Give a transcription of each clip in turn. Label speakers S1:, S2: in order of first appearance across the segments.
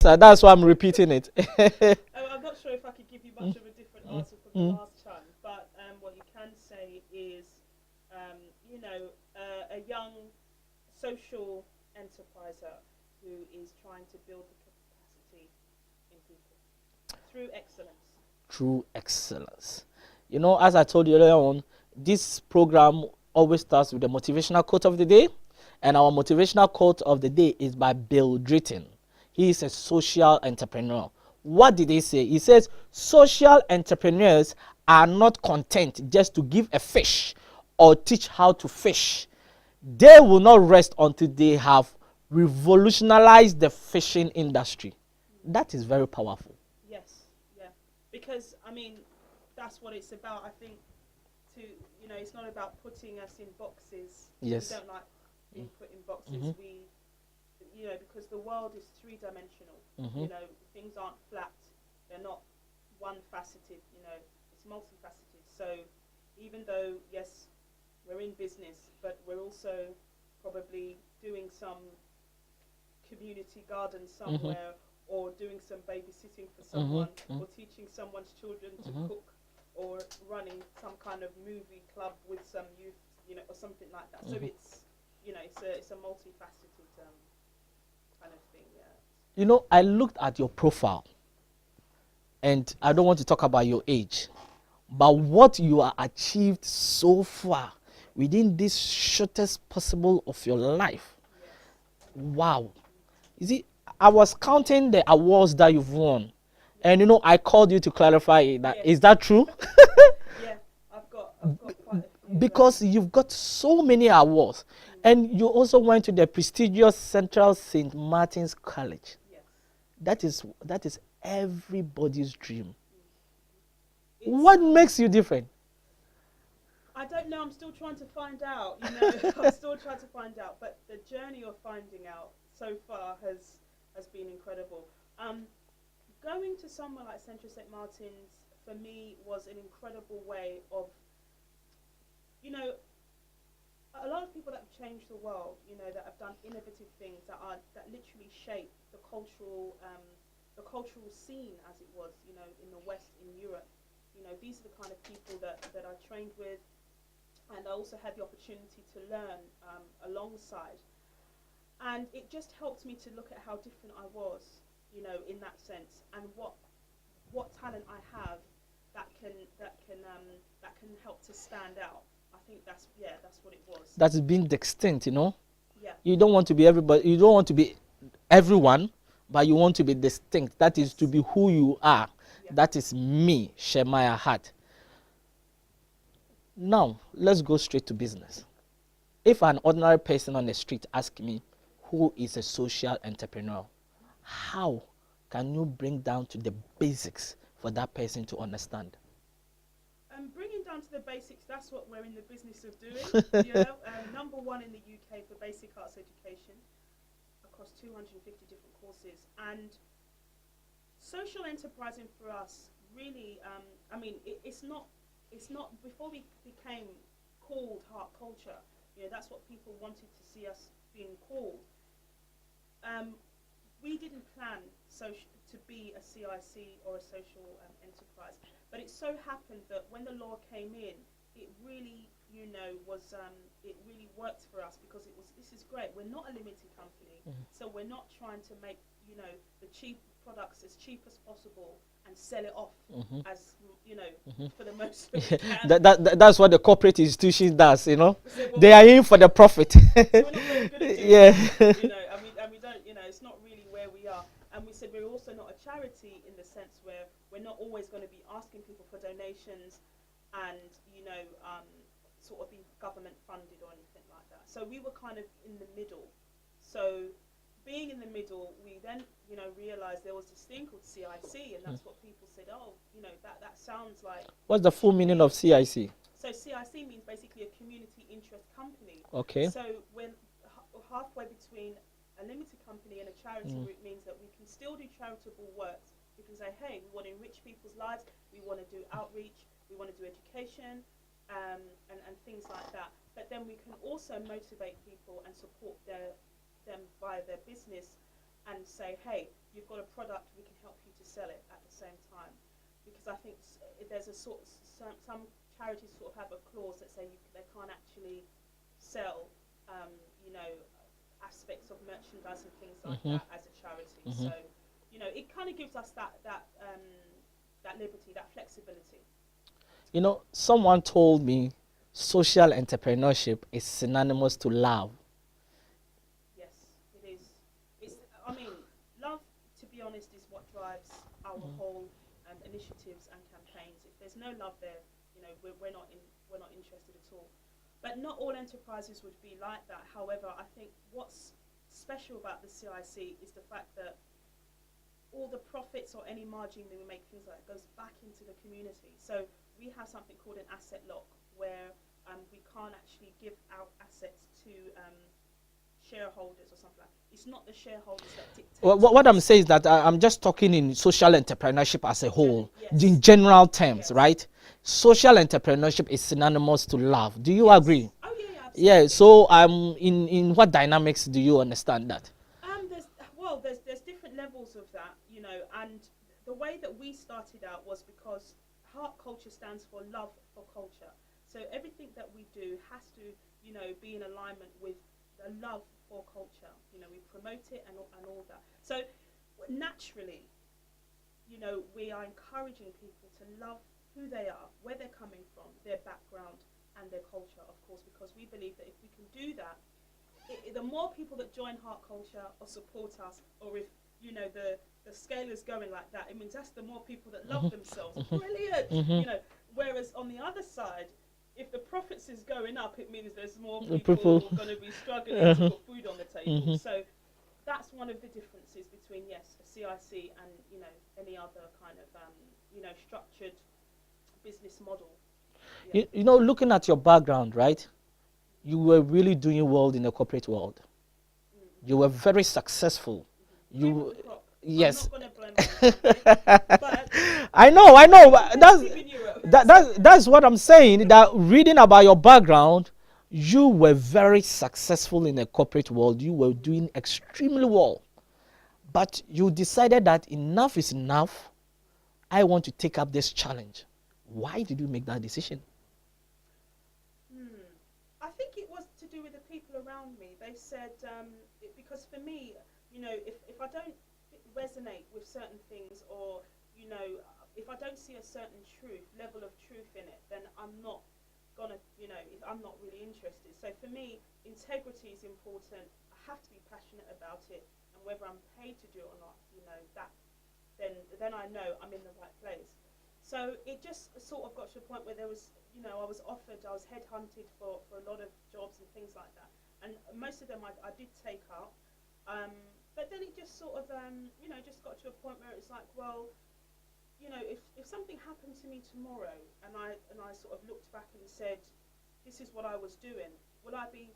S1: answer. That's why I'm repeating it.
S2: I'm not sure if I could give you much of a different answer from the last time, but what you can say is, um, a young social enterpriser who is trying to build the capacity in people through excellence.
S1: True excellence. As I told you earlier on, this program always starts with the motivational quote of the day. And our motivational quote of the day is by Bill Drayton. He is a social entrepreneur. What did he say? He says, social entrepreneurs are not content just to give a fish or teach how to fish. They will not rest until they have revolutionized the fishing industry. That is very powerful.
S2: Yes, yeah, because I mean, that's what it's about. I think it's not about putting us in boxes.
S1: Yes.
S2: We don't like being put in boxes. Because the world is three-dimensional. Things aren't flat. They're not one-faceted. It's multifaceted. So even though, yes, we're in business, but we're also probably doing some community garden somewhere, or doing some babysitting for someone, or teaching someone's children to cook, or running some kind of movie club with some youth, or something like that. So it's a multifaceted kind of thing. Yeah.
S1: I looked at your profile, and I don't want to talk about your age, but what you have achieved so far within this shortest possible of your life.
S2: Yes.
S1: Wow. You see, I was counting the awards that you've won, and I called you to clarify that.
S2: Yes.
S1: Is that true?
S2: Yeah, I've got quite a few.
S1: Because you've got so many awards, and you also went to the prestigious Central St. Martin's College.
S2: Yes.
S1: That is everybody's dream. What makes you different?
S2: I don't know. I'm still trying to find out. I'm still trying to find out. But the journey of finding out so far has been incredible. Going to somewhere like Central St. Martin's for me was an incredible way of, a lot of people that have changed the world. That have done innovative things that literally shape the cultural scene as it was, in the West, in Europe. These are the kind of people that I trained with, and I also had the opportunity to learn alongside. And it just helped me to look at how different I was, in that sense, and what talent I have that can help to stand out. I think that's what it was.
S1: That's being distinct,
S2: Yeah.
S1: You don't want to be everybody. You don't want to be everyone, but you want to be distinct. That is to be who you are.
S2: Yeah.
S1: That is me, Shemaiah Hart. Now, let's go straight to business. If an ordinary person on the street asks me, who is a social entrepreneur, how can you bring down to the basics for that person to understand?
S2: Bringing down to the basics, that's what we're in the business of doing. Number one in the UK for basic arts education across 250 different courses. And social enterprising for us really, it's not before we became called Heart Culture, that's what people wanted to see us being called. We didn't plan to be a CIC or a social enterprise, but it so happened that when the law came in, it really, it really worked for us, because this is great. We're not a limited company, so we're not trying to make, the cheap products as cheap as possible and sell it off as, for the most that we can.
S1: That's what the corporate institution does,
S2: So, well,
S1: they are in for the profit.
S2: So we're not very good at doing
S1: Yeah.
S2: that, and we don't, it's not really where we are. And we said we're also not a charity in the sense where we're not always going to be asking people for donations and, sort of be government funded or anything like that. So we were kind of in the middle. So being in the middle, we then, realized there was this thing called CIC, and that's what people said, oh, that sounds like...
S1: What's the full meaning of CIC?
S2: So CIC means basically a community interest company.
S1: Okay.
S2: So when halfway between a limited company and a charity route means that we can still do charitable works. We can say, hey, we want to enrich people's lives, we want to do outreach, we want to do education, and things like that. But then we can also motivate people and support them via their business and say, hey, you've got a sell it at the same time, because I think there's a some charities sort of have a clause that say they can't actually sell, you know, aspects of merchandise and things like that as a charity. So, you know, it kind of gives us that liberty, that flexibility.
S1: You know, someone told me social entrepreneurship is synonymous to love.
S2: Yes, it is. I mean, love, to be honest, is what drives our whole initiatives and campaigns. If there's no love there, you know, we're not interested at all. But not all enterprises would be like that. However, I think what's special about the CIC is the fact that all the profits or any margin that we make, things like that, goes back into the community. So we have something called an asset lock, where we can't actually give out assets to shareholders or something like that. It's not the shareholders that dictate.
S1: Well, what I'm saying is that I'm just talking in social entrepreneurship as a whole,
S2: Yes.
S1: in general terms,
S2: Yes.
S1: right? Social entrepreneurship is synonymous to love. Do you agree?
S2: Oh yeah, absolutely.
S1: Yeah. So in what dynamics do you understand that?
S2: There's different levels of that, you know, and the way that we started out was because Heart Culture stands for love for culture. So everything that we do has to, you know, be in alignment with the love for culture. You know, we promote it and all that. So naturally, you know, we are encouraging people to love who they are, where they're coming from, their background and their culture, of course, because we believe that if we can do that, the more people that join Heart Culture or support us, or if, you know, the scale is going like that, it means that's the more people that love themselves. Brilliant. You know, whereas on the other side, if the profits is going up, it means there's more people going to be struggling to put food on the table. So that's one of the differences between, yes, a CIC and, you know, any other kind of, you know, structured business model. Yeah.
S1: You know, looking at your background, right? You were really doing well in the corporate world. You were very successful. You, yes.
S2: I'm not going to blame myself, but
S1: I know. But that's what I'm saying. That reading about your background, you were very successful in the corporate world. You were doing extremely well, but you decided that enough is enough. I want to take up this challenge. Why did you make that decision?
S2: I think it was to do with the people around me. They said, because for me, you know, if I don't resonate with certain things, or, you know, if I don't see a certain level of truth in it, then I'm not gonna, you know, I'm not really interested. So for me, integrity is important. I have to be passionate about it, and whether I'm paid to do it or not, you know, that then I know I'm in the right place. So it just sort of got to a point where there was, you know, I was headhunted for a lot of jobs and things like that. And most of them I did take up. But then it just sort of, you know, just got to a point where it's like, well, you know, if something happened to me tomorrow and I sort of looked back and said, this is what I was doing, will I be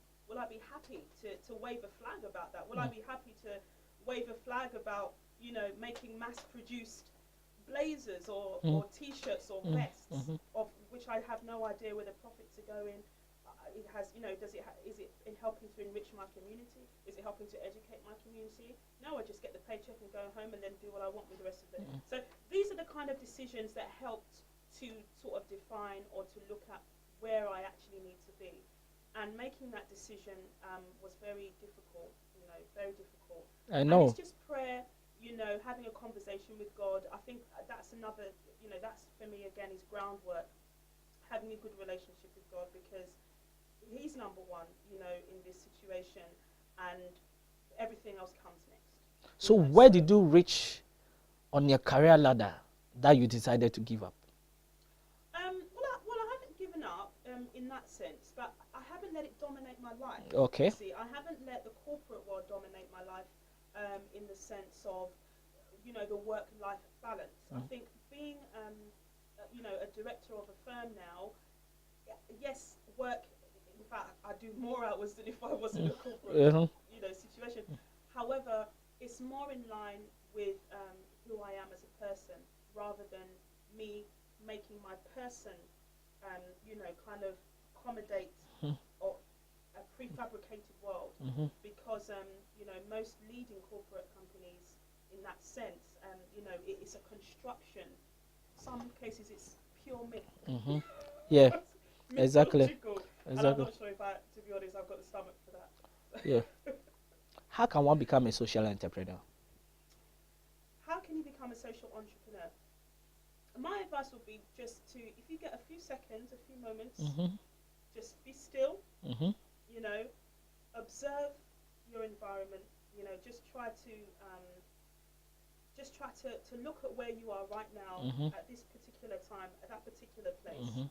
S2: happy to wave a flag about that? Will I be happy to wave a flag about, you know, making mass-produced blazers or T-shirts or vests, of which I have no idea where the profits are going? It has, you know, is it in helping to enrich my community? Is it helping to educate my community? No, I just get the paycheck and go home and then do what I want with the rest of it. So these are the kind of decisions that helped to sort of define or to look at where I actually need to be. And making that decision was very difficult, you know, very difficult.
S1: I know.
S2: And it's just prayer, you know, having a conversation with God. I think that's another, you know, that's for me again is groundwork. Having a good relationship with God, because He's number one, you know, in this situation, and everything else comes next.
S1: So where did you reach on your career ladder that you decided to give up?
S2: Well, I haven't given up in that sense, but I haven't let it dominate my life.
S1: Okay.
S2: See, I haven't let the corporate world dominate my life in the sense of, you know, the work-life balance. I think being, you know, a director of a firm now, yes, work. In fact, I do more hours than if I was in a corporate, you know, situation. However, it's more in line with who I am as a person, rather than me making my person, you know, kind of accommodate or a prefabricated world. Because, you know, most leading corporate companies in that sense. You know, it's a construction. Some cases it's pure myth.
S1: Mm-hmm. Yeah, exactly.
S2: Mythological. And I'm
S1: Exactly.
S2: not sure if to be honest, I've got the stomach for that.
S1: Yeah. How can one become a social entrepreneur?
S2: How can you become a social entrepreneur? My advice would be just to, if you get a few seconds, a few moments,
S1: Mm-hmm.
S2: just be still,
S1: Mm-hmm.
S2: you know, observe your environment, you know, just try to look at where you are right now
S1: Mm-hmm.
S2: at this particular time, at that particular place.
S1: Mm-hmm.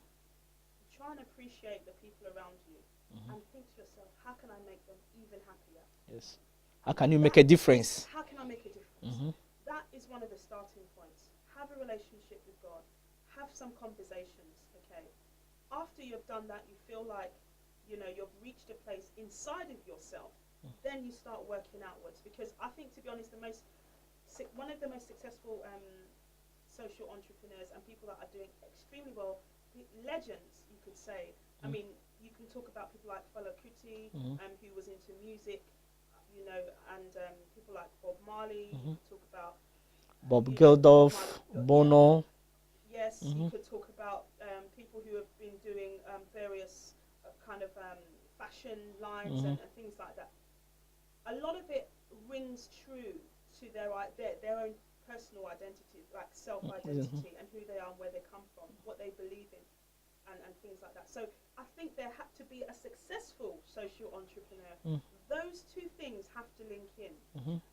S2: Try and appreciate the people around you
S1: Mm-hmm.
S2: and think to yourself, how can I make them even happier?
S1: Yes. How can you make a difference?
S2: How can I make a difference?
S1: Mm-hmm.
S2: That is one of the starting points. Have a relationship with God. Have some conversations, okay? After you've done that, you feel like, you know, you've reached a place inside of yourself. Then you start working outwards. Because I think, to be honest, one of the most successful social entrepreneurs and people that are doing extremely well, legends, you could say. I mean, you can talk about people like Fela Kuti, who was into music, you know, and people like Bob Marley. You could talk about
S1: Bob
S2: you know,
S1: Geldof,
S2: Bob Marley,
S1: Bono.
S2: yes, you could talk about people who have been doing various kind of fashion lines and things like that. A lot of it rings true to their own personal identity, like self-identity, and who they are and where they come from, what they believe in, and things like that. So I think there had to be a successful social entrepreneur. Those two things have to link in.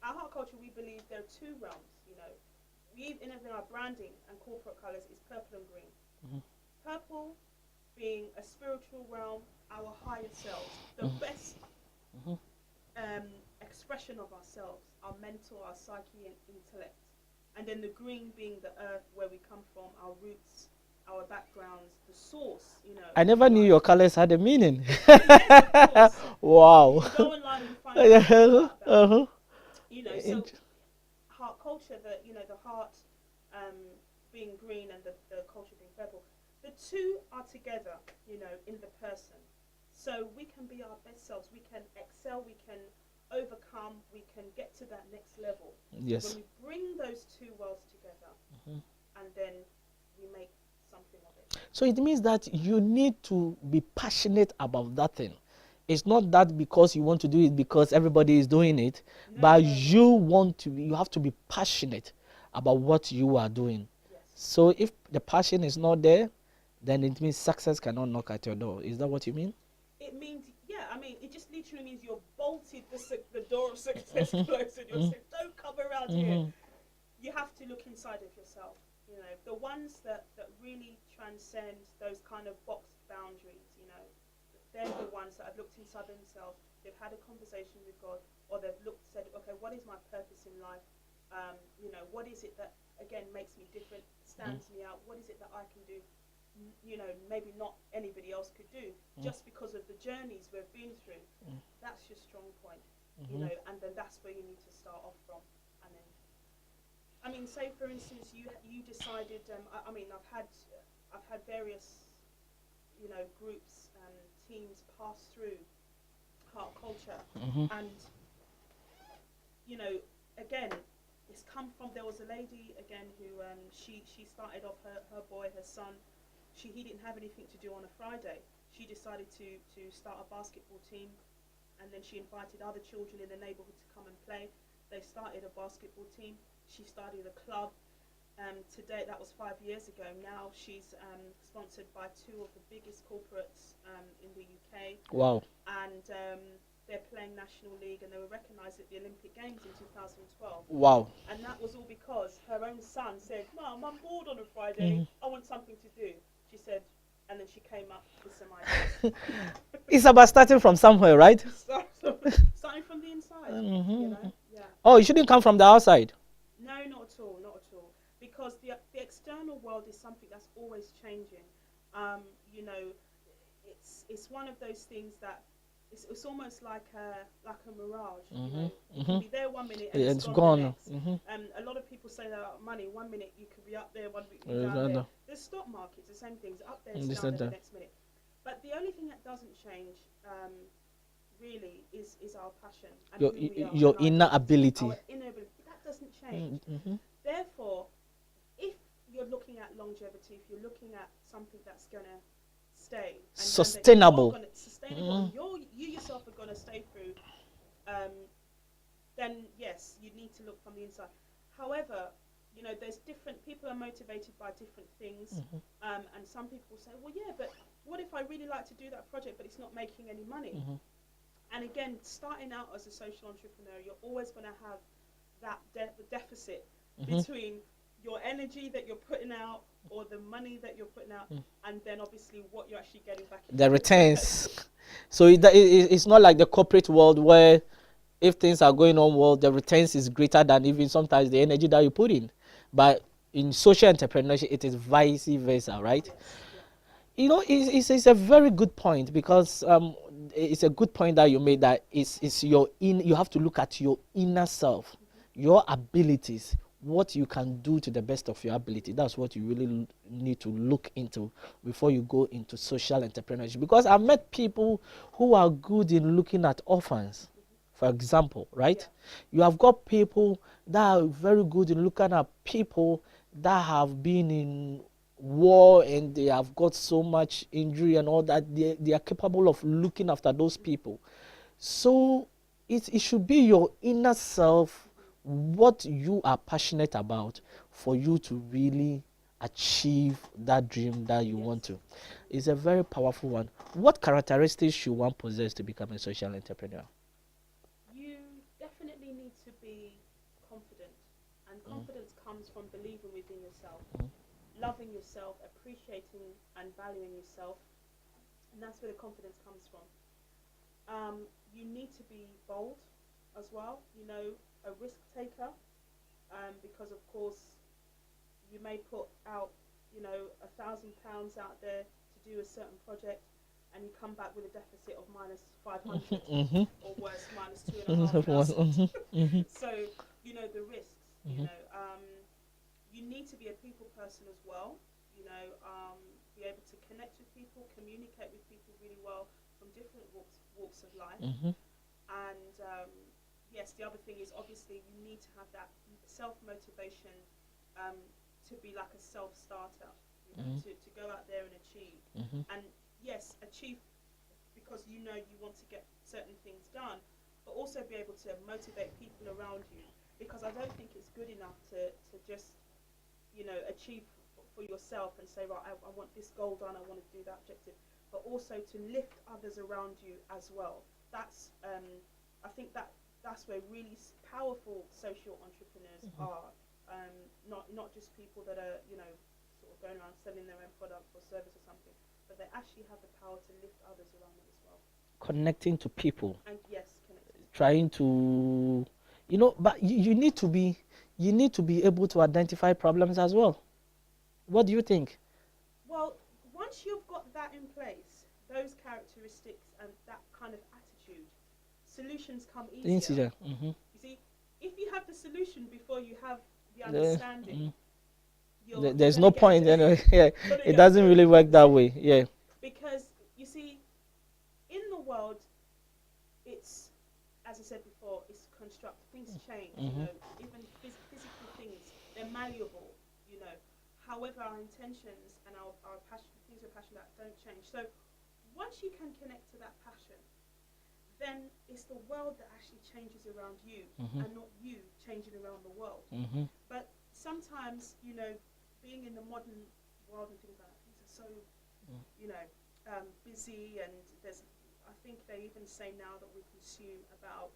S2: At Heart Culture, we believe there are two realms, you know. In our branding and corporate colours is purple and green. Purple being a spiritual realm, our higher selves, the best expression of ourselves, our mental, our psyche and intellect. And then the green being the earth, where we come from, our roots, our backgrounds, the source, you know.
S1: I never knew your colors had a meaning.
S2: Yes, of course.
S1: Wow.
S2: You go online and find out about that.
S1: Uh-huh.
S2: You know, so heart culture, the heart being green and the culture being purple, the two are together, you know, in the person. So we can be our best selves, we can excel, we can overcome, we can get to that next level.
S1: Yes.
S2: When we bring those two worlds together, and then we make something of it.
S1: So it means that you need to be passionate about that thing. It's not that because you want to do it because everybody is doing it, but you have to be passionate about what you are doing.
S2: Yes.
S1: So if the passion is not there, then it means success cannot knock at your door. Is that what you mean?
S2: It means, yeah, I mean, it just literally means you've bolted the door of success closed and you're saying, don't come around here. You have to look inside of yourself. You know, the ones that really transcend those kind of boxed boundaries, you know, they're the ones that have looked inside themselves, they've had a conversation with God, or they've said, okay, what is my purpose in life? You know, what is it that, again, makes me different, stands me out? What is it that I can do, you know, maybe not anybody else could do, just because of the journeys we've been through? That's your strong point, you know, and then that's where you need to start off from. And then, I mean, say for instance, you decided, I mean, I've had various, you know, groups and teams pass through Heart Culture, and, you know, again, it's come from, there was a lady, again, who she started off her boy, her son, he didn't have anything to do on a Friday. She decided to start a basketball team, and then she invited other children in the neighborhood to come and play. They started a basketball team. She started a club. Today, that was 5 years ago. Now she's sponsored by two of the biggest corporates in the UK.
S1: Wow.
S2: And they're playing National League, and they were recognised at the Olympic Games in 2012.
S1: Wow.
S2: And that was all because her own son said, Mum, I'm bored on a Friday. I want something to do. She said, and then she came up with some ideas.
S1: It's about starting from somewhere, right?
S2: Starting from the inside, you know? Yeah.
S1: Oh, it shouldn't come from the outside.
S2: No, not at all, not at all. Because the external world is something that's always changing. You know, it's one of those things that it's almost like a mirage. You know? You can be there 1 minute and it's gone. The next. A lot of people say that money, 1 minute you could be up there, 1 minute you're down there. The stock market's the same things, up there, it's down there the next minute. But the only thing that doesn't change, really, is our passion and
S1: your inner ability.
S2: Our inner ability. doesn't change. Therefore, if you're looking at longevity, if you're looking at something that's going to stay,
S1: sustainable,
S2: you yourself are going to stay through, then yes, you need to look from the inside. However, you know, there's different people are motivated by different things, and some people say, well, yeah, but what if I really like to do that project, but it's not making any money? And again, starting out as a social entrepreneur, you're always going to have that deficit between your energy that you're putting out, or the money that you're putting out, and then obviously what you're actually getting back.
S1: The returns. So it's not like the corporate world where if things are going on well, the returns is greater than even sometimes the energy that you put in. But in social entrepreneurship, it is vice versa, right?
S2: Yes, yeah.
S1: You know, it's a very good point, because it's a good point that you made, that it's you have to look at your inner self, your abilities, what you can do to the best of your ability. That's what you really need to look into before you go into social entrepreneurship. Because I've met people who are good in looking at orphans, for example, right?
S2: Yeah.
S1: You have got people that are very good in looking at people that have been in war and they have got so much injury and all that. They are capable of looking after those people. So it should be your inner self, what you are passionate about, for you to really achieve that dream that you want to. It's a very powerful one. What characteristics should one possess to become a social entrepreneur?
S2: You definitely need to be confident, and confidence comes from believing within yourself, loving yourself, appreciating and valuing yourself, and that's where the confidence comes from. You need to be bold as well, you know, a risk taker, because of course you may put out, you know, £1,000 out there to do a certain project, and you come back with a deficit of -500 or worse, -2,500. So, you know, the risks, you know, you need to be a people person as well, you know, be able to connect with people, communicate with people really well from different walks of life. And yes, the other thing is obviously you need to have that self-motivation, to be like a self-starter, you know, to go out there and achieve. And yes, achieve because you know you want to get certain things done, but also be able to motivate people around you, because I don't think it's good enough to just, you know, achieve for yourself and say, right, I want this goal done, I want to do that objective, but also to lift others around you as well. That's I think that's where really powerful social entrepreneurs are. Not just people that are, you know, sort of going around selling their own product or service or something, but they actually have the power to lift others around them as well.
S1: Connecting to people.
S2: And yes, connecting.
S1: Trying to, you know, but you need to be able to identify problems as well. What do you think?
S2: Well, once you've got that in place, those characteristics and that kind of attitude, solutions come easier. You see, if you have the solution before you have the understanding,
S1: there's no point. Anyway. Yeah, it doesn't really work that way. Yeah.
S2: Because you see, in the world, it's, as I said before, it's construct. Things change. You know, even physical things, they're malleable. You know, however, our intentions and our passion, things we're passionate about, don't change. So once you can connect to that passion, then it's the world that actually changes around you, and not you changing around the world. But sometimes, you know, being in the modern world and things like that, things are so, you know, busy, and there's, I think they even say now that we consume about,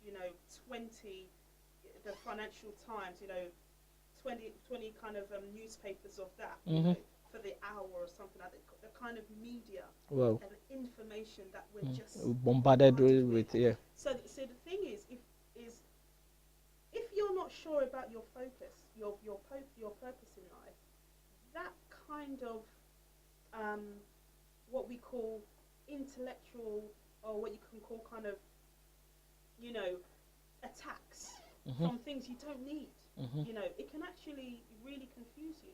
S2: you know, 20, the Financial Times, you know, 20 kind of newspapers of that, you know, for the hour or something like that. The kind of media and information that we're just
S1: bombarded with. Yeah.
S2: So the thing is, if you're not sure about your focus, your purpose in life, that kind of what we call intellectual, or what you can call kind of, you know, attacks from things you don't need. You know, it can actually really confuse you.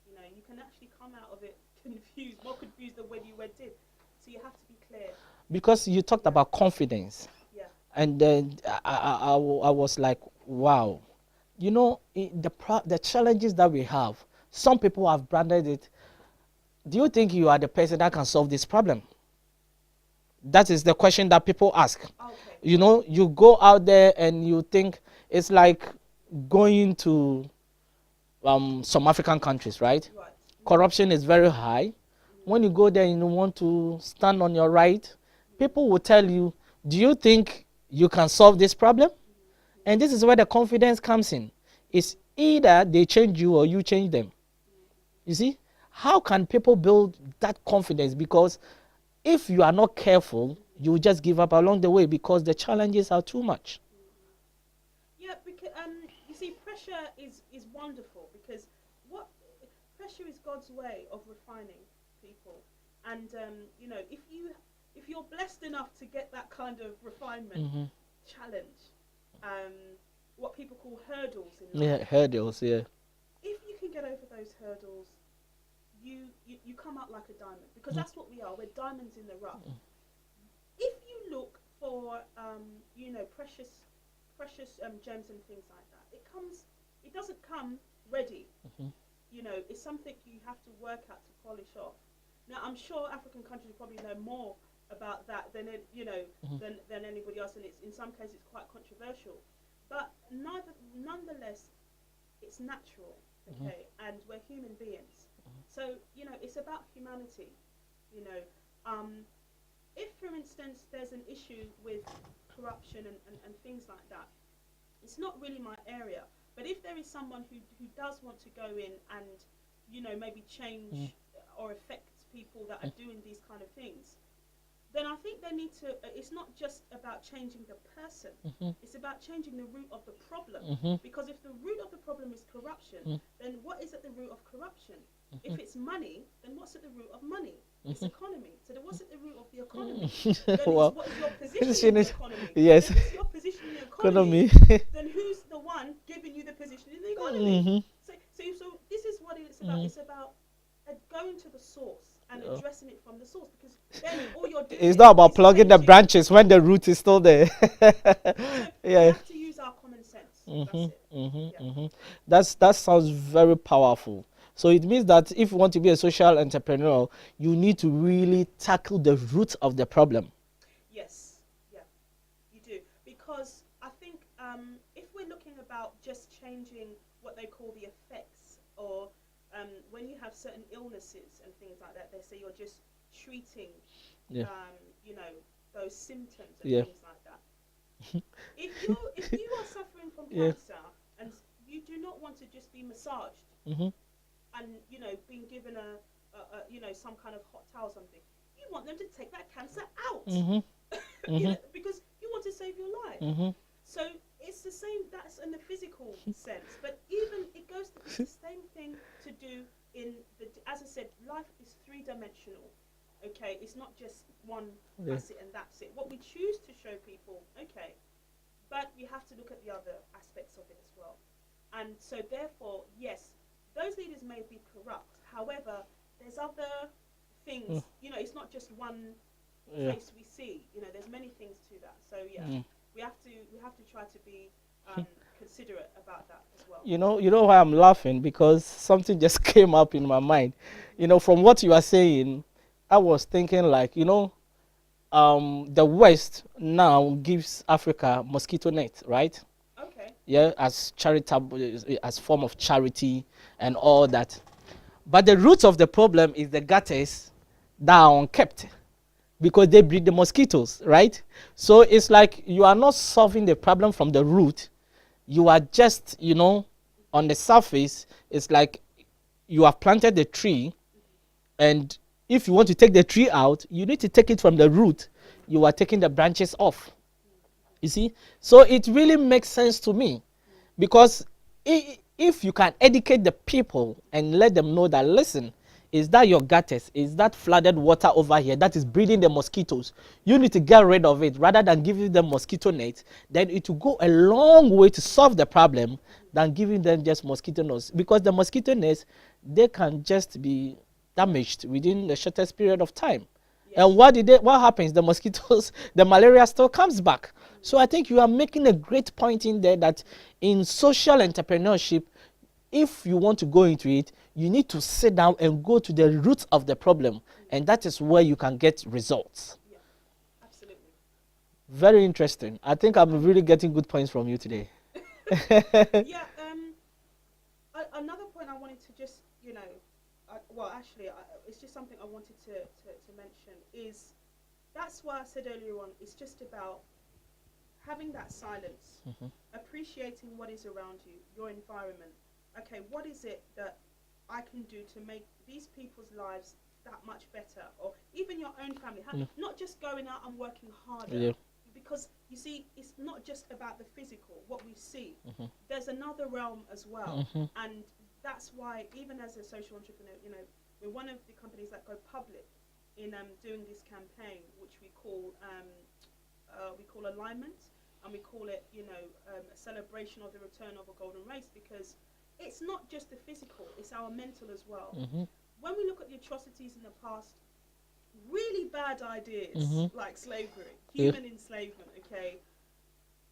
S2: You know, you can actually come out of it confused, more confused than when you went in. So you have to be clear.
S1: Because you talked about confidence.
S2: Yeah.
S1: And then I was like, wow, you know, the challenges that we have, some people have branded it. Do you think you are the person that can solve this problem? That is the question that people ask.
S2: Okay.
S1: You know, you go out there and you think it's like going to some African countries, right?
S2: Right.
S1: Corruption is very high. When you go there and you want to stand on your right, people will tell you, do you think you can solve this problem? And this is where the confidence comes in. It's either they change you or you change them. You see? How can people build that confidence? Because if you are not careful, you will just give up along the way because the challenges are too much.
S2: Yeah, because you see, pressure is wonderful because what pressure is God's way of refining people, and you know, if you're blessed enough to get that kind of refinement challenge, what people call hurdles in life.
S1: Yeah, hurdles, yeah.
S2: If you can get over those hurdles, you come out like a diamond because that's what we are. We're diamonds in the rough. If you look for you know, precious gems and things like that, it doesn't come ready. You know, it's something you have to work at to polish off. Now, I'm sure African countries probably know more about that than than anybody else, and it's in some cases it's quite controversial. But nonetheless, it's natural, okay, and we're human beings. So, you know, it's about humanity. You know, if, for instance, there's an issue with corruption and things like that, it's not really my area. But if there is someone who does want to go in and, you know, maybe change or affect people that are doing these kind of things, then I think they need to, it's not just about changing the person, it's about changing the root of the problem. Because if the root of the problem is corruption, then what is at the root of corruption? If it's money, then what's at the root of money? It's economy. So then what's at the root of the economy? Then
S1: Well,
S2: what is your position in the economy?
S1: Yes.
S2: If it's your position in the economy, then who's the one giving you the position in the economy? So this is what it's about. It's about going to the source and addressing it from the source, because then all you're doing
S1: it's not about
S2: is
S1: plugging the
S2: changing.
S1: branches when the root is still there.
S2: So we
S1: Yeah.
S2: have to use our common sense. That's it.
S1: That sounds very powerful. So it means that if you want to be a social entrepreneur, you need to really tackle the root of the problem.
S2: Yes, yeah, you do. Because I think if we're looking about just changing what they call the effects, or when you have certain illnesses and things like that, they say you're just treating, you know, those symptoms and things like that. If you are suffering from cancer and you do not want to just be massaged and, you know, being given a you know, some kind of hot towel or something, you want them to take that cancer out. You know, because you want to save your life. So it's the same, that's in the physical sense, but even it goes to, it's the same thing to do in the, as I said, life is three-dimensional. Okay, it's not just one facet and that's it. What we choose to show people, okay, but you have to look at the other aspects of it as well. And so therefore, yes, those leaders may be corrupt. However, there's other things, you know, it's not just one face we see. You know, there's many things to that. So yeah, we have to try to be considerate about that as well.
S1: You know why I'm laughing? Because something just came up in my mind. You know, from what you are saying, I was thinking like, you know, the West now gives Africa mosquito net, right?
S2: Okay.
S1: Yeah, as charitable, as form of charity and all that. But the root of the problem is the gutters that are unkept, because they breed the mosquitoes, right? So it's like you are not solving the problem from the root. You are just, you know, on the surface. It's like you have planted the tree, and if you want to take the tree out, you need to take it from the root. You are taking the branches off. You see? So it really makes sense to me, because if you can educate the people and let them know that, listen, is that your gutters, is that flooded water over here that is breeding the mosquitoes, you need to get rid of it rather than giving them mosquito nets. Then it will go a long way to solve the problem than giving them just mosquito nets, because the mosquito nets, they can just be damaged within the shortest period of time. And what happens? The mosquitoes, the malaria still comes back. So I think you are making a great point in there that in social entrepreneurship, if you want to go into it, you need to sit down and go to the root of the problem. And that is where you can get results.
S2: Yeah, absolutely.
S1: Very interesting. I think I'm really getting good points from you today.
S2: Yeah. Another point I wanted to just, it's just something I wanted to mention is that's why I said earlier on, it's just about having that silence, appreciating what is around you, your environment. Okay, what is it that I can do to make these people's lives that much better, or even your own family? Not just going out and working harder, because you see, it's not just about the physical, what we see. There's another realm as well, and that's why even as a social entrepreneur, we're one of the companies that go public in doing this campaign, which we call alignment, and we call it a celebration of the return of a golden race, because it's not just the physical, it's our mental as well. When we look at the atrocities in the past, really bad ideas like slavery, human enslavement, okay,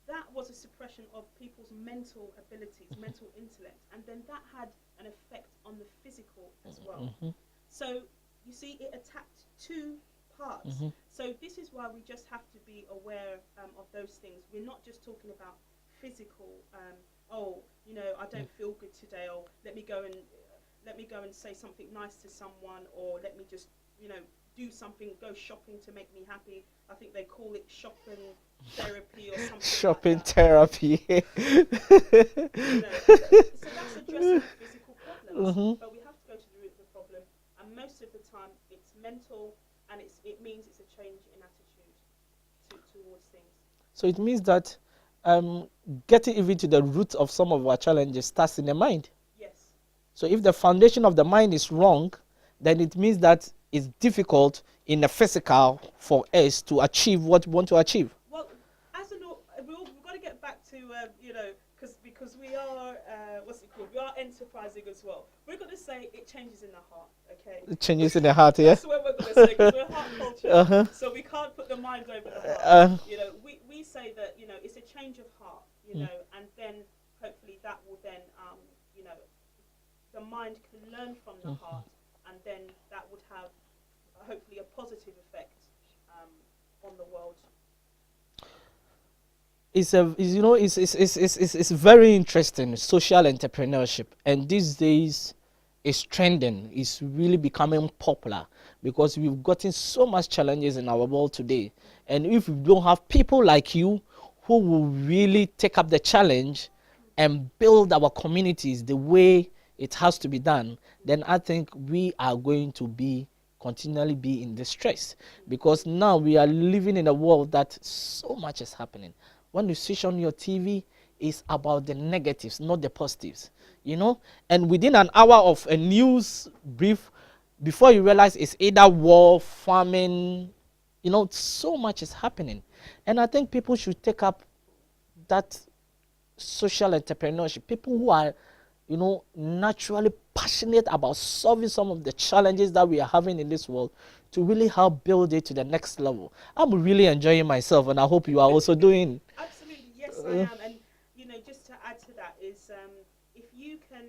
S2: that was a suppression of people's mental abilities, mental intellect, and then that had an effect on the physical as well. So you see, it attacked two parts. So this is why we just have to be aware of those things. We're not just talking about physical, I don't feel good today, or let me go and say something nice to someone, or let me just do something, go shopping to make me happy. I think they call it shopping therapy or something.
S1: Shopping
S2: like that.
S1: therapy.
S2: So that's addressing physical problems, but we have to go to the root of the problem, and most of the time it's mental, and it means it's a change in attitude towards things.
S1: So it means that getting even to the root of some of our challenges starts in the mind.
S2: Yes.
S1: So if the foundation of the mind is wrong, then it means that it's difficult in the physical for us to achieve what we want to achieve.
S2: Well, we've got to get back to because we are we are enterprising as well. We're going to say it changes in the heart. Okay.
S1: It changes in the heart, yeah.
S2: That's what we're going to say, because we're heart culture. So we can't put the mind over the heart. We say that it's a change of heart. And then hopefully that will then the mind can learn from the heart, and then that would have hopefully a positive effect on the world.
S1: It's very interesting, social entrepreneurship, and these days it's trending. It's really becoming popular because we've gotten so much challenges in our world today, and if we don't have people like you who will really take up the challenge and build our communities the way it has to be done, then I think we are going to continually be in distress, because now we are living in a world that so much is happening. When you switch on your TV, it's about the negatives, not the positives, and within an hour of a news brief, before you realize it's either war, famine, so much is happening. And I think people should take up that social entrepreneurship, people who are naturally passionate about solving some of the challenges that we are having in this world, to really help build it to the next level. I'm really enjoying myself, and I hope you are also doing.
S2: Absolutely, yes, I am. And just to add to that is, if you can,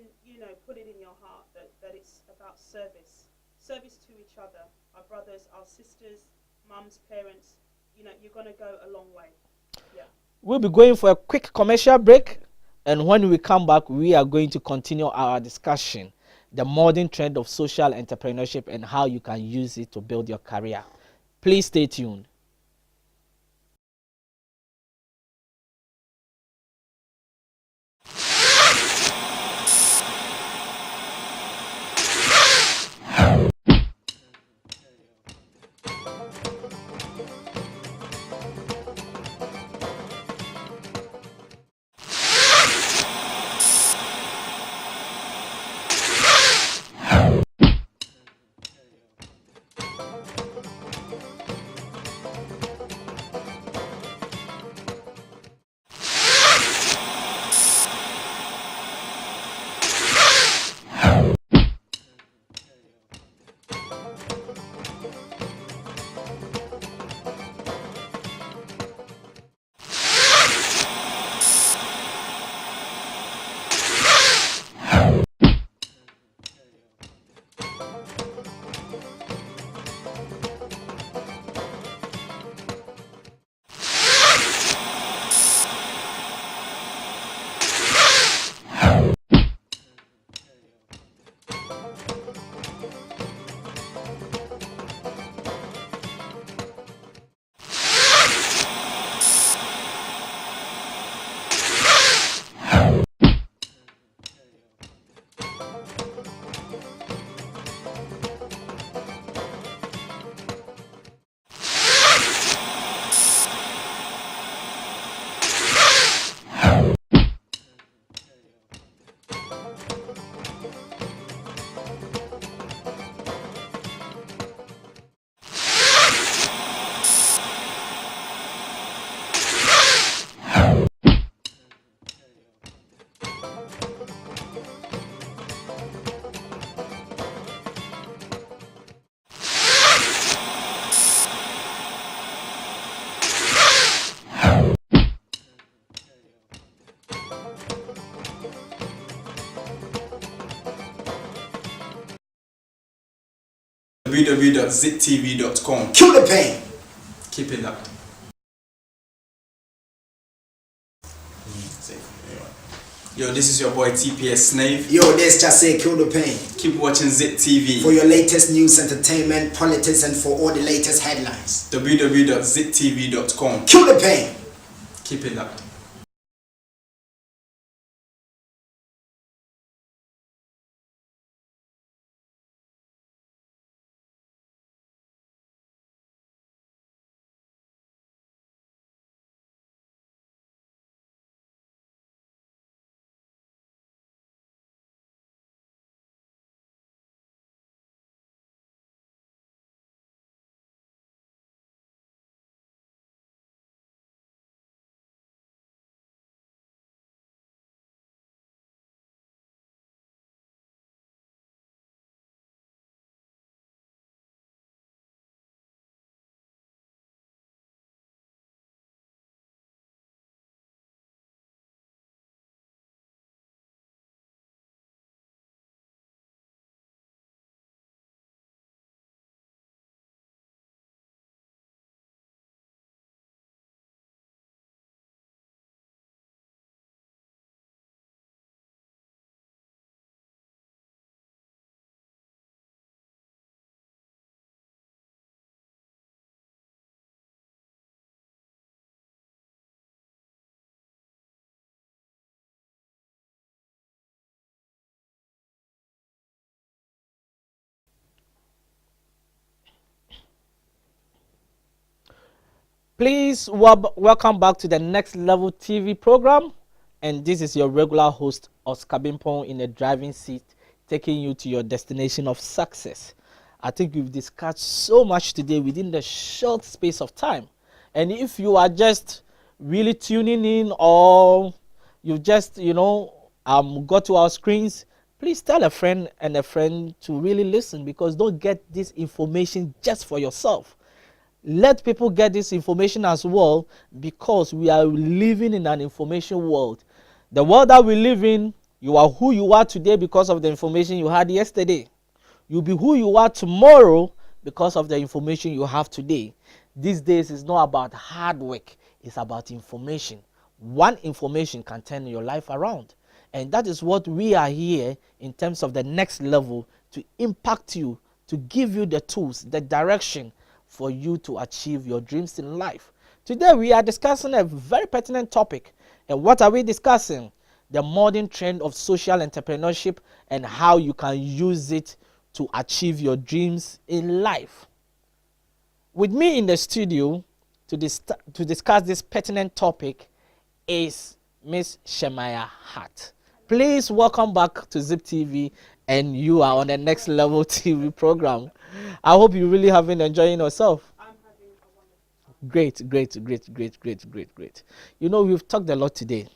S2: put it in your heart that it's about service to each other, our brothers, our sisters, mums, parents. You're gonna go a long way. Yeah.
S1: We'll be going for a quick commercial break. And when we come back, we are going to continue our discussion, the modern trend of social entrepreneurship and how you can use it to build your career. Please stay tuned.
S3: www.zittv.com. Kill the pain. Keep it locked. Yo, this is your boy TPS Snave.
S4: Yo, this just say Kill the Pain.
S3: Keep watching Zit TV
S4: for your latest news, entertainment, politics, and for all the latest headlines.
S3: www.zittv.com.
S4: Kill the pain.
S3: Keep it locked.
S1: Please welcome back to the Next Level TV program, and this is your regular host Oscar Bimpong in the driving seat, taking you to your destination of success. I think we've discussed so much today within the short space of time, and if you are just really tuning in or you've just got to our screens, please tell a friend and a friend to really listen, because don't get this information just for yourself. Let people get this information as well, because we are living in an information world. The world that we live in, you are who you are today because of the information you had yesterday. You'll be who you are tomorrow because of the information you have today. These days, it's not about hard work, it's about information. One information can turn your life around. And that is what we are here in terms of the next level, to impact you, to give you the tools, the direction for you to achieve your dreams in life. Today we are discussing a very pertinent topic. And what are we discussing? The modern trend of social entrepreneurship and how you can use it to achieve your dreams in life. With me in the studio to discuss this pertinent topic is Miss Shemaya Hart. Please welcome back to Zip TV, and you are on the Next Level TV program. I hope you really have been enjoying yourself.
S2: I'm having a wonderful time.
S1: Great. You know, we've talked a lot today,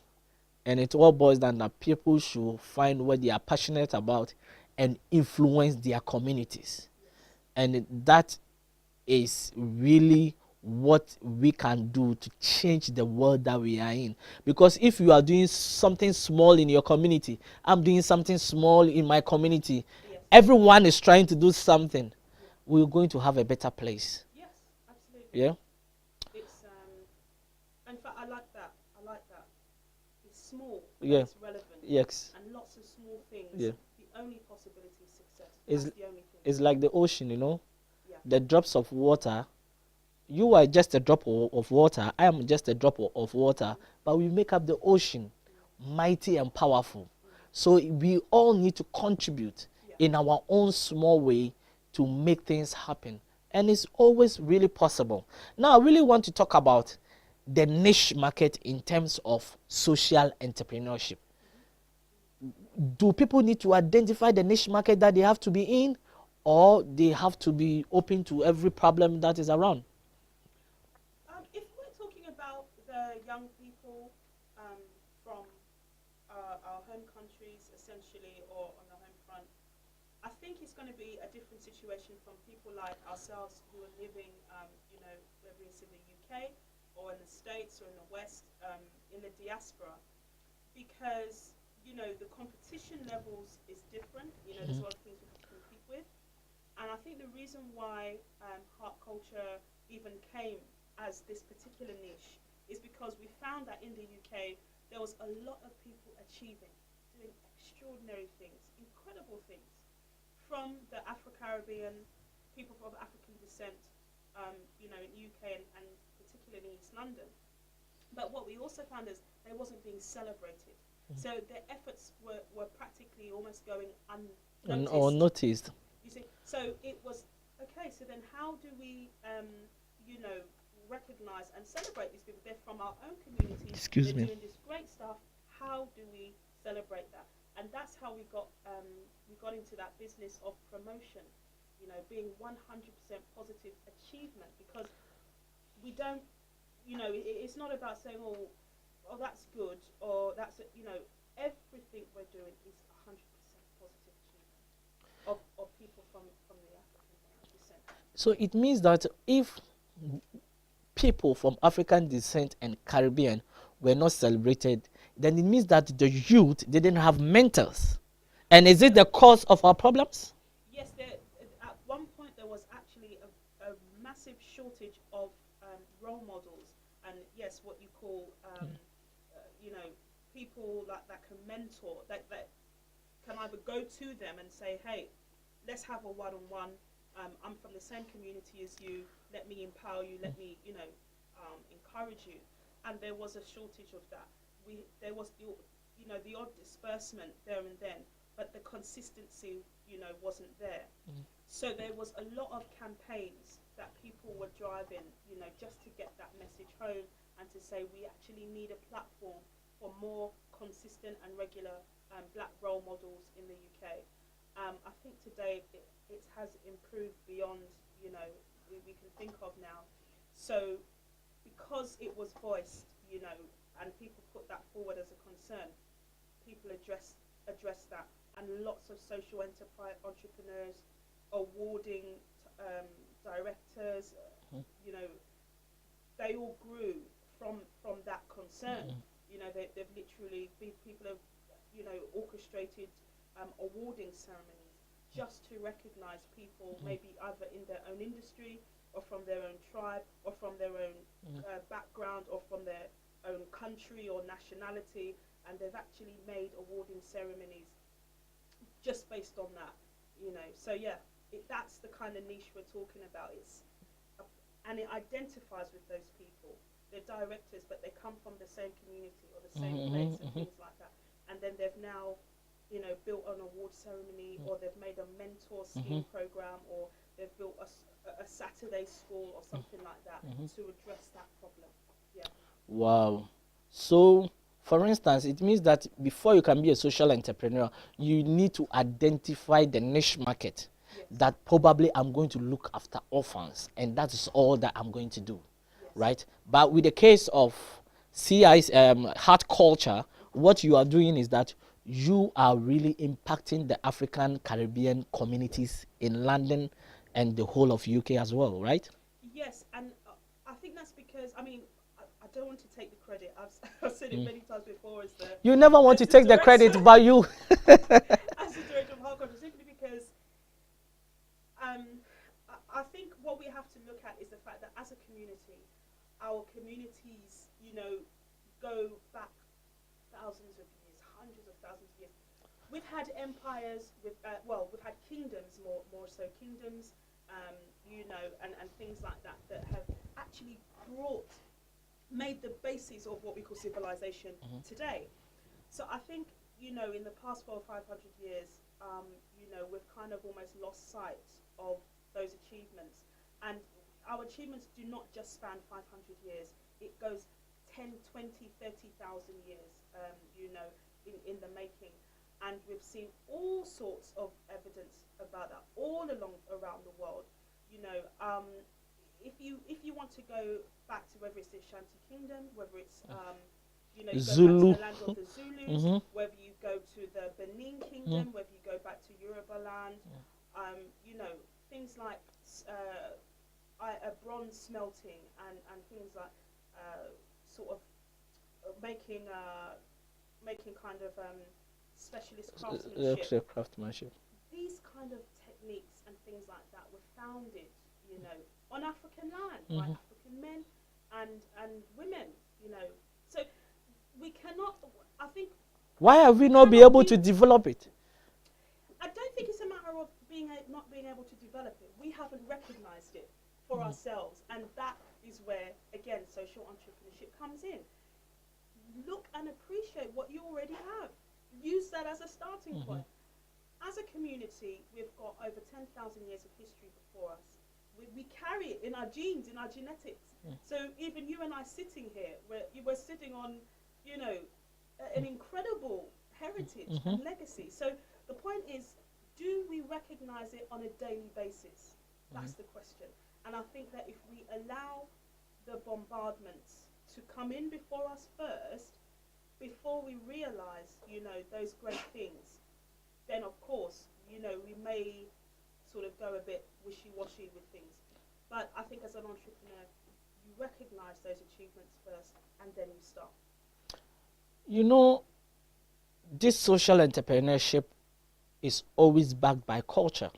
S1: and it all boils down that people should find what they are passionate about and influence their communities. And that is really what we can do to change the world that we are in. Because if you are doing something small in your community, I'm doing something small in my community,
S2: Yes.
S1: everyone is trying to do something, we're going to have a better place.
S2: Yes, absolutely.
S1: Yeah?
S2: It's in fact, I like that. It's small, but
S1: Yeah.
S2: it's relevant.
S1: Yes.
S2: And lots of small things.
S1: Yeah.
S2: The only possibility of success.
S1: Is-
S2: That's the only thing.
S1: It's like the ocean, you know?
S2: Yeah.
S1: The drops of water. You are just a drop of water. I am just a drop of water. But we make up the ocean mighty and powerful. So we all need to contribute in our own small way to make things happen. And it's always really possible. Now, I really want to talk about the niche market in terms of social entrepreneurship. Do people need to identify the niche market that they have to be in, or they have to be open to every problem that is around?
S2: If we're talking about the young people from our home countries, essentially, or on the home front, I think it's going to be a different situation from people like ourselves who are living, whether it's in the UK or in the States or in the West, in the diaspora, because the competition levels is different. There's a lot of things we have to compete with, and I think the reason why heart culture even came as this particular niche is because we found that in the UK there was a lot of people achieving, doing extraordinary things, incredible things, from the Afro-Caribbean, people of African descent, you know, in UK and particularly in East London. But what we also found is they wasn't being celebrated. So their efforts were practically almost going unnoticed.
S1: Or noticed.
S2: You see, so it was, okay, so then how do we, you know, recognize and celebrate these people? They're from our own community.
S1: Excuse
S2: They're
S1: me.
S2: doing this great stuff. How do we celebrate that? And that's how we got into that business of promotion, you know, being 100% positive achievement, because we don't, you know, it's not about saying, oh, that's good, or that's, you know, everything we're doing is 100% positive achievement of people from the African descent.
S1: So it means that if people from African descent and Caribbean were not celebrated, then it means that the youth didn't have mentors. And is it the cause of our problems?
S2: Yes, at one point there was actually a massive shortage of role models, and yes, what you call, you know, people that can mentor, that can either go to them and say, hey, let's have a one-on-one. I'm from the same community as you. Let me empower you. Let me, you know, encourage you. And there was a shortage of that. There was, you know, the odd disbursement there and then, but the consistency, you know, wasn't there. So there was a lot of campaigns that people were driving, you know, just to get that message home and to say we actually need a platform for more consistent and regular black role models in the UK. I think today it has improved beyond, you know, we can think of now. So because it was voiced, you know, and people put that forward as a concern, people address that, and lots of social enterprise entrepreneurs, awarding directors, you know, they all grew from that concern. You know, they've literally, people have, you know, orchestrated awarding ceremonies just to recognize people, maybe either in their own industry or from their own tribe or from their own background or from their own country or nationality, and they've actually made awarding ceremonies just based on that, you know. So yeah, that's the kind of niche we're talking about. And it identifies with those people. They're directors, but they come from the same community or the same place and things like that. And then they've now, you know, built an award ceremony, or they've made a mentor scheme program, or they've built a Saturday school or something like that to address that problem. Yeah.
S1: Wow. So, for instance, it means that before you can be a social entrepreneur, you need to identify the niche market.
S2: Yes.
S1: That probably I'm going to look after orphans, and that is all that I'm going to do.
S2: Yes.
S1: Right? But with the case of CI's heart culture, what you are doing is that you are really impacting the African Caribbean communities in London and the whole of UK as well, right?
S2: Yes, and I think that's because, I mean, I don't want to take the credit. I've said it many times before. As the
S1: You never want to
S2: as the
S1: take the
S2: director-
S1: credit, but you.
S2: as the director of Heart Culture, simply because I think what we have to look at is the fact that as a community, our communities, you know, go back thousands of years, hundreds of thousands of years. We've had empires, we've had kingdoms, more so kingdoms, you know, and things like that have actually made the basis of what we call civilization today. So I think, you know, in the past 400 or 500 years, you know, we've kind of almost lost sight of those achievements. And our achievements do not just span 500 years. It goes 10, 20, 30,000 years, you know, in the making. And we've seen all sorts of evidence about that all around the world. You know, if you want to go back to whether it's the Ashanti Kingdom, whether it's you know, you
S1: Zulu.
S2: go back to the land of the Zulus, whether you go to the Benin Kingdom, whether you go back to Yoruba land, you know, things like bronze smelting and things like sort of making kind of specialist craftsmanship.
S1: Craftsmanship.
S2: These kind of techniques and things like that, we've founded, you know, on African land by African men and women, you know. So we cannot. I think.
S1: Why have we not been able to develop it?
S2: I don't think it's a matter of not being able to develop it. We haven't recognized it for ourselves, and that is where, again, social entrepreneurship comes in. Look and appreciate what you already have. Use that as a starting point. As a community, we've got over 10,000 years of history before us. We carry it in our genes, in our genetics. So even you and I sitting here, we're sitting on, you know, an incredible heritage and legacy. So the point is, do we recognize it on a daily basis? That's the question. And I think that if we allow the bombardments to come in before us first, before we realize, you know, those great things, then of course, you know, we may sort of go a bit wishy-washy with things. But I think as an entrepreneur, you recognize those achievements first, and then you start.
S1: You know, this social entrepreneurship is always backed by culture.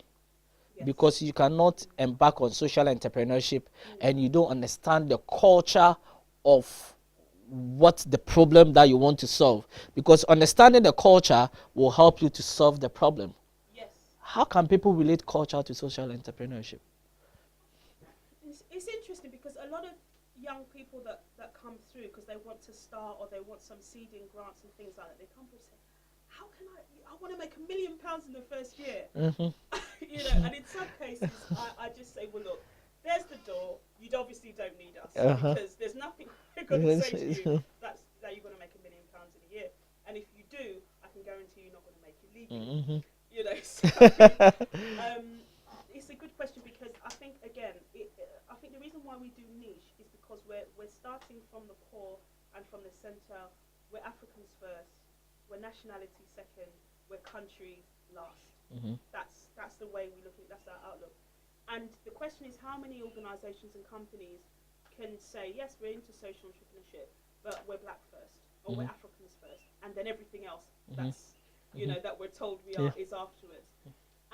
S2: Yes.
S1: Because you cannot embark on social entrepreneurship and you don't understand the culture of what the problem that you want to solve. Because understanding the culture will help you to solve the problem.
S2: Yes.
S1: How can people relate culture to social entrepreneurship?
S2: It's interesting because a lot of young people that come through because they want to start or they want some seeding grants and things like that, they come through and say, how can I want to make £1 million in the first year. You know, and in some cases, I just say, well, look, there's the door. You obviously don't need us because there's nothing we're going to say to you that you're going to make £1 million in a year. And if you do, I can guarantee you're not going to make it legally. You know, so it's a good question because I think, again, I think the reason why we do niche is because we're starting from the core and from the center. We're Africans first. We're nationality second. We're country last. That's the way we look at it. That's our outlook. And the question is, how many organisations and companies can say, yes, we're into social entrepreneurship, but we're black first, or we're Africans first, and then everything else that's you know that we're told we are is afterwards.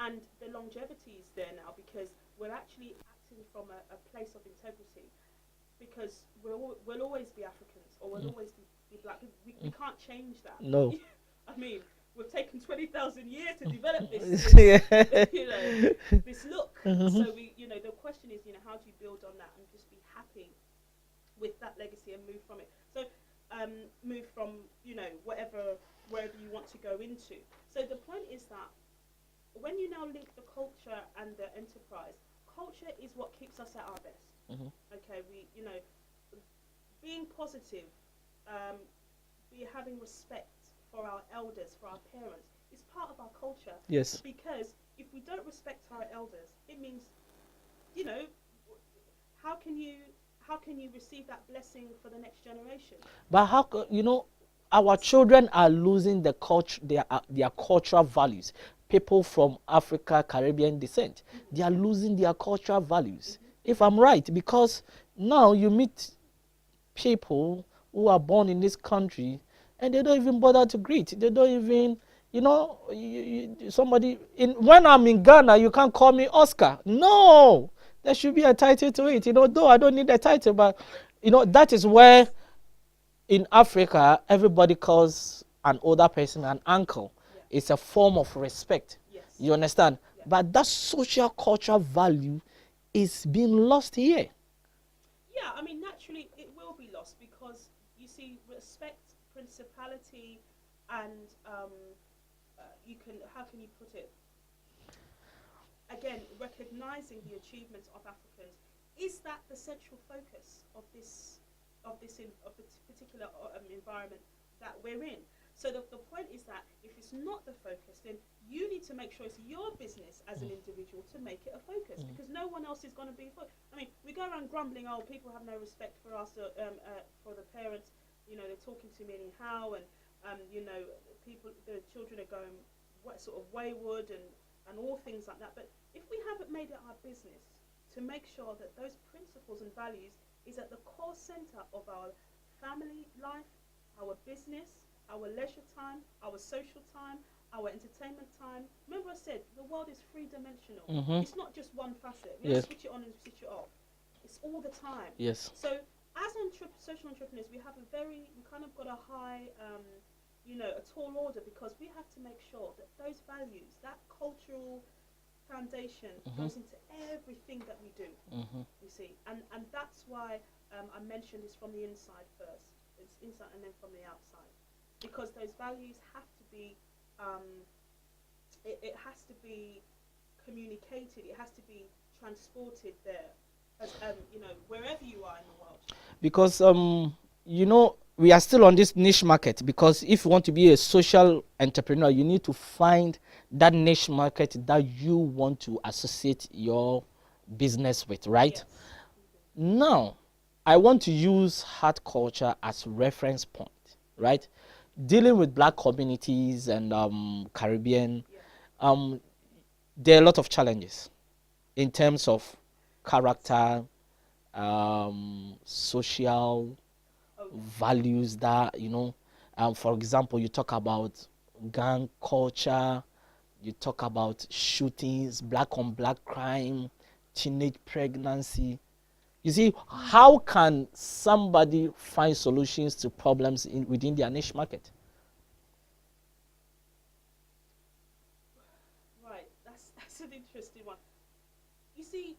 S2: And the longevity is there now because we're actually acting from a place of integrity, because we'll always be Africans or we'll always be black. We can't change that.
S1: No.
S2: I mean, we've taken 20,000 years to develop this, you know, this look. So we, you know, the question is, you know, how do you build on that and just be happy with that legacy and move from it? So move from, you know, wherever you want to go into. So the point is that when you now link the culture and the enterprise, culture is what keeps us at our best. Okay, we, you know, being positive, be having respect for our elders, for our parents, is part of our culture.
S1: Yes.
S2: Because if we don't respect our elders, it means, you know, how can you receive that blessing for the next generation?
S1: But how, you know, our children are losing the culture, their cultural values. People from Africa, Caribbean descent, they are losing their cultural values. If I'm right, because now you meet people who are born in this country and they don't even bother to greet. They don't even, you know, when I'm in Ghana, you can't call me Oscar. No, there should be a title to it. You know, though I don't need a title, but, you know, that is where in Africa, everybody calls an older person an uncle. Yeah. It's a form of respect. Yes. You understand? Yeah. But that social cultural value is being lost here.
S2: Yeah, I mean, naturally, it will be lost because, you see, respect, principality, and how can you put it? Again, recognizing the achievements of Africans, is that the central focus of this particular environment that we're in? So the point is that if it's not the focus, then you need to make sure it's your business as an individual to make it a focus, because no one else is going to be focused. I mean, we go around grumbling, oh, people have no respect for us, for the parents, you know, they're talking to me anyhow, and you know, the children are going sort of wayward and all things like that. But if we haven't made it our business to make sure that those principles and values is at the core center of our family life, our business, our leisure time, our social time, our entertainment time. Remember I said the world is three-dimensional.
S1: Mhm.
S2: It's not just one facet. We don't
S1: Yes.
S2: switch it on and switch it off. It's all the time.
S1: Yes.
S2: So as social entrepreneurs, we kind of got a high, a tall order, because we have to make sure that those values, that cultural foundation goes into everything that we do. You see, and that's why I mentioned it's from the inside first. It's inside and then from the outside, because those values have to be, it has to be communicated. It has to be transported there, as, wherever you are in the world.
S1: Because we are still on this niche market, because if you want to be a social entrepreneur, you need to find that niche market that you want to associate your business with, right?
S2: Yes.
S1: Now, I want to use Heart Culture as reference point, right? Dealing with black communities and Caribbean, there are a lot of challenges in terms of character, social values that, for example, you talk about gang culture, you talk about shootings, black on black crime, teenage pregnancy. You see, how can somebody find solutions to problems within their niche market?
S2: Right, that's an interesting one. You see,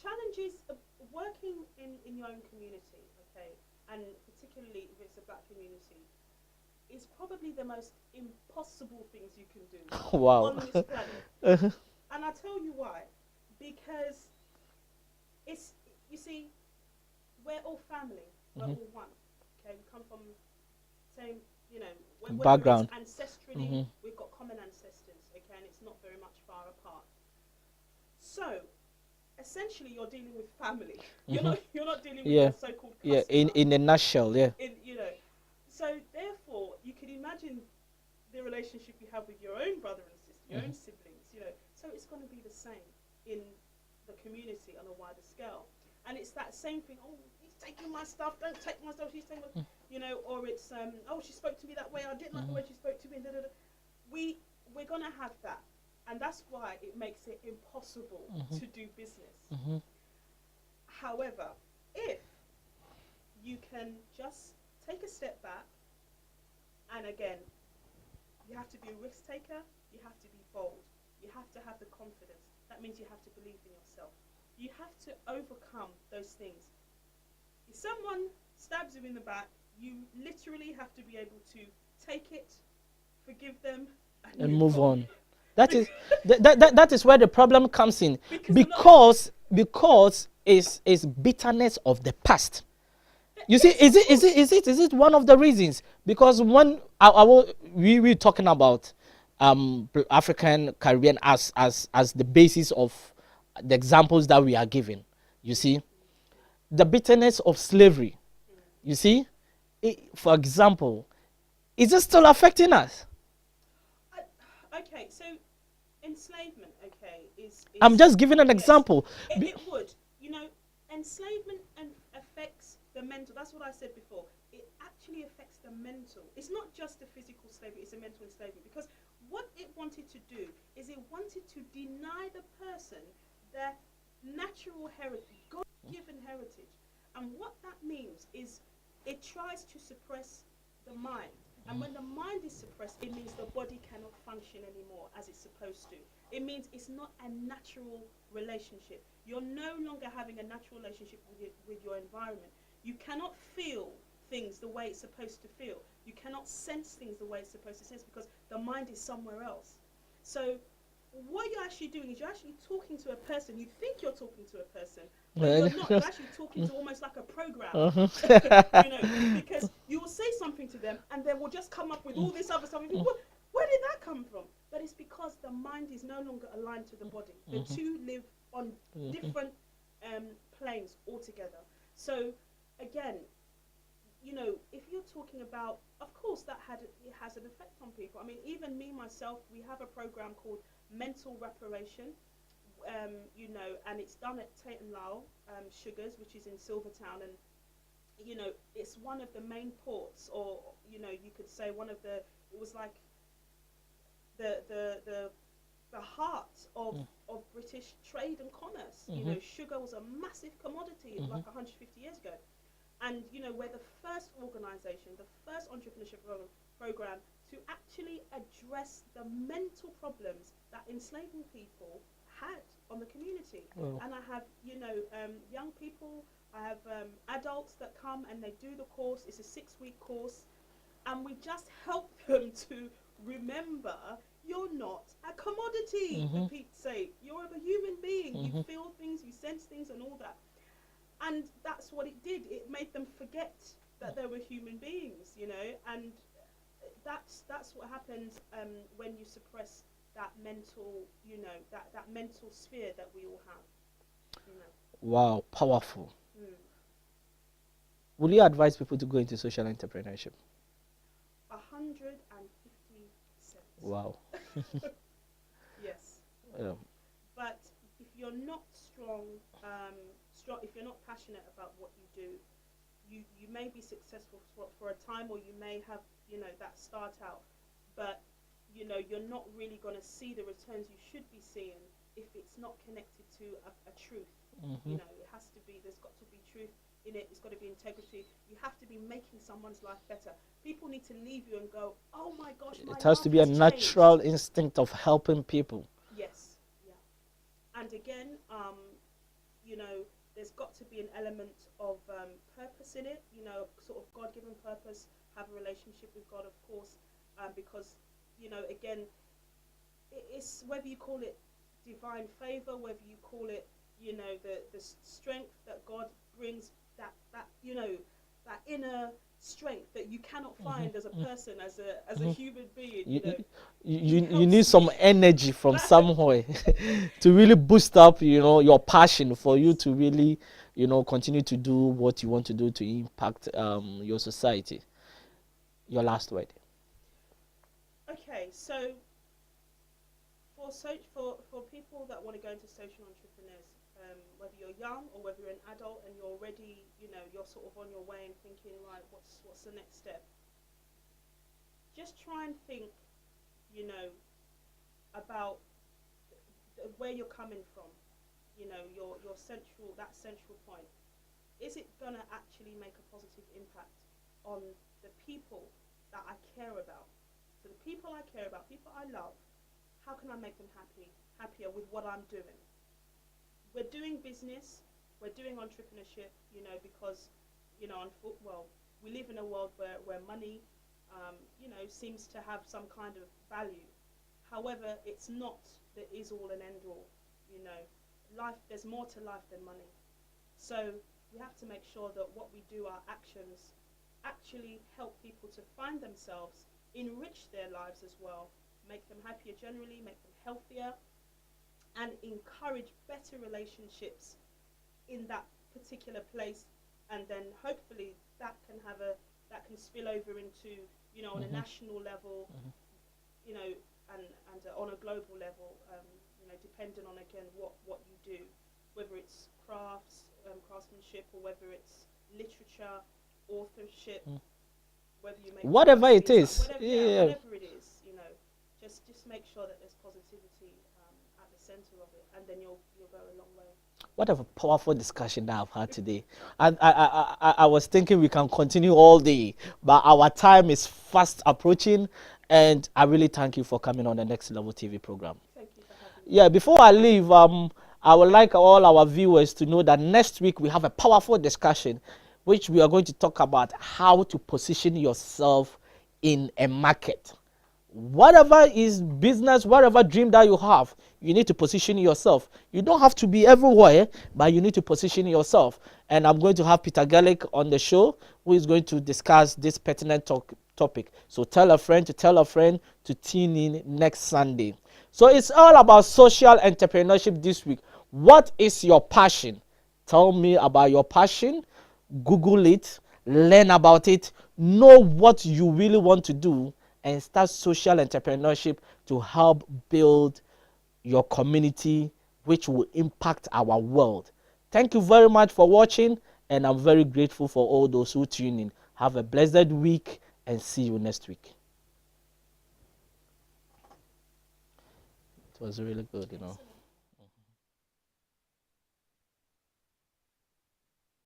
S2: challenges of working in your own community, okay, and particularly if it's a black community, is probably the most impossible things you can do
S1: Wow.
S2: on this planet. And I'll tell you why. Because it's, you see, we're all family. We're all one. Okay, we come from same, whether it's
S1: Background.
S2: ancestrally, we've got common ancestors, okay, and it's not very much far apart. So, essentially, you're dealing with family. You're not dealing with a so-called customer.
S1: Yeah, in a nutshell, yeah.
S2: So therefore, you can imagine the relationship you have with your own brother and sister, your own siblings. So it's going to be the same in the community on a wider scale. And it's that same thing. Oh, he's taking my stuff. Don't take my stuff. She's taking my, or it's oh, she spoke to me that way. I didn't like the way she spoke to me. Da, da, da. We're going to have that. And that's why it makes it impossible to do business. However, if you can just take a step back, and again, you have to be a risk taker, you have to be bold, you have to have the confidence. That means you have to believe in yourself. You have to overcome those things. If someone stabs you in the back, you literally have to be able to take it, forgive them, and
S1: move on. That is that is where the problem comes in, because it's bitterness of the past. You see, is it one of the reasons? Because when we were talking about African Caribbean as the basis of the examples that we are giving, you see, the bitterness of slavery. You see, for example, is it still affecting us?
S2: Okay, so enslavement, okay, is
S1: I'm just giving an example.
S2: It would, enslavement affects the mental. That's what I said before. It actually affects the mental. It's not just the physical slavery, it's a mental enslavement. Because what it wanted to do is it wanted to deny the person their natural heritage, God-given heritage. And what that means is it tries to suppress the mind. And when the mind is suppressed, it means the body cannot function anymore as it's supposed to. It means it's not a natural relationship. You're no longer having a natural relationship with your environment. You cannot feel things the way it's supposed to feel. You cannot sense things the way it's supposed to sense, because the mind is somewhere else. So what you're actually doing is you're actually talking to a person. You think you're talking to a person, but you're not. You're actually talking to almost like a program. Because you will say something to them and they will just come up with all this other stuff. Where did that come from? But it's because the mind is no longer aligned to the body. The two live on different planes altogether. So again, if you're talking about, of course, it has an effect on people. I mean, even me, myself, we have a program called Mental Reparation, and it's done at Tate and Lyle Sugars, which is in Silvertown, and it's one of the main ports, or you could say it was like the heart of British trade and commerce. You know, sugar was a massive commodity like 150 years ago. And, you know, we're the first organisation, the first entrepreneurship program to actually address the mental problems that enslaving people had on the community.
S1: Wow.
S2: And I have, you know, young people, I have adults that come and they do the course. It's a 6-week course. And we just help them to remember you're not a commodity, for Pete's sake. You're a human being. You feel things, you sense things and all that. And that's what it did. It made them forget that they were human beings, you know. And that's what happens when you suppress that mental, you know, that mental sphere that we all have, you know.
S1: Wow, powerful. Will you advise people to go into social entrepreneurship?
S2: 150%.
S1: Wow.
S2: Yes.
S1: Yeah.
S2: But if you're not strong, if you're not passionate about what you do, you may be successful for a time, or you may have, you know, that start out, but you know, you're not really going to see the returns you should be seeing if it's not connected to a truth. You know, it has to be, there's got to be truth in it, it's got to be integrity. You have to be making someone's life better. People need to leave you and go, oh my gosh, my
S1: It has to
S2: life
S1: be a
S2: has
S1: natural
S2: changed.
S1: instinct of helping people.
S2: Yes, yeah. And again, you know, there's got to be an element of purpose in it, you know, sort of God-given purpose, have a relationship with God, of course, because, you know, again, it's whether you call it divine favor, whether you call it, you know, the strength that God brings, that you know, that inner strength that you cannot find as a person, as a human being, you know.
S1: You need some energy from somewhere to really boost up, you know, your passion for you to really, you know, continue to do what you want to do to impact your society. Your last word.
S2: Okay, so for people that want to go into social entrepreneurs, whether you're young or whether you're an adult and you're already, you know, you're sort of on your way and thinking, right, what's the next step? Just try and think, you know, about where you're coming from. You know, your central point. Is it gonna actually make a positive impact on the people that I care about? So the people I care about, people I love, how can I make them happier with what I'm doing? We're doing business, we're doing entrepreneurship, you know, because, you know, we live in a world where money, you know, seems to have some kind of value. However, it's not the is all and end all, you know. Life, there's more to life than money. So we have to make sure that what we do, our actions, actually help people to find themselves, enrich their lives as well, make them happier generally, make them healthier, and encourage better relationships in that particular place. And then hopefully that can spill over into, you know, on a national level, you know, and on a global level, you know, depending on, again, what you do, whether it's craftsmanship, or whether it's literature, authorship, whether you make
S1: Whatever it is.
S2: whatever,
S1: Yeah.
S2: whatever it is, you know, just make sure that there's positivity at the center of it, and then you'll go a long way.
S1: What a powerful discussion that I've had today. And I was thinking we can continue all day, but our time is fast approaching, and I really thank you for coming on the Next Level TV program.
S2: Thank you for having me.
S1: Yeah, before I leave, I would like all our viewers to know that next week we have a powerful discussion, which we are going to talk about how to position yourself in a market. Whatever is business, whatever dream that you have, you need to position yourself. You don't have to be everywhere, but you need to position yourself. And I'm going to have Peter Garlick on the show, who is going to discuss this pertinent topic. So tell a friend to tune in next Sunday. So it's all about social entrepreneurship this week. What is your passion? Tell me about your passion. Google it, learn about it, know what you really want to do, and start social entrepreneurship to help build your community, which will impact our world. Thank you very much for watching, and I'm very grateful for all those who tune in. Have a blessed week, and see you next week. was really good, you know.
S2: Excellent.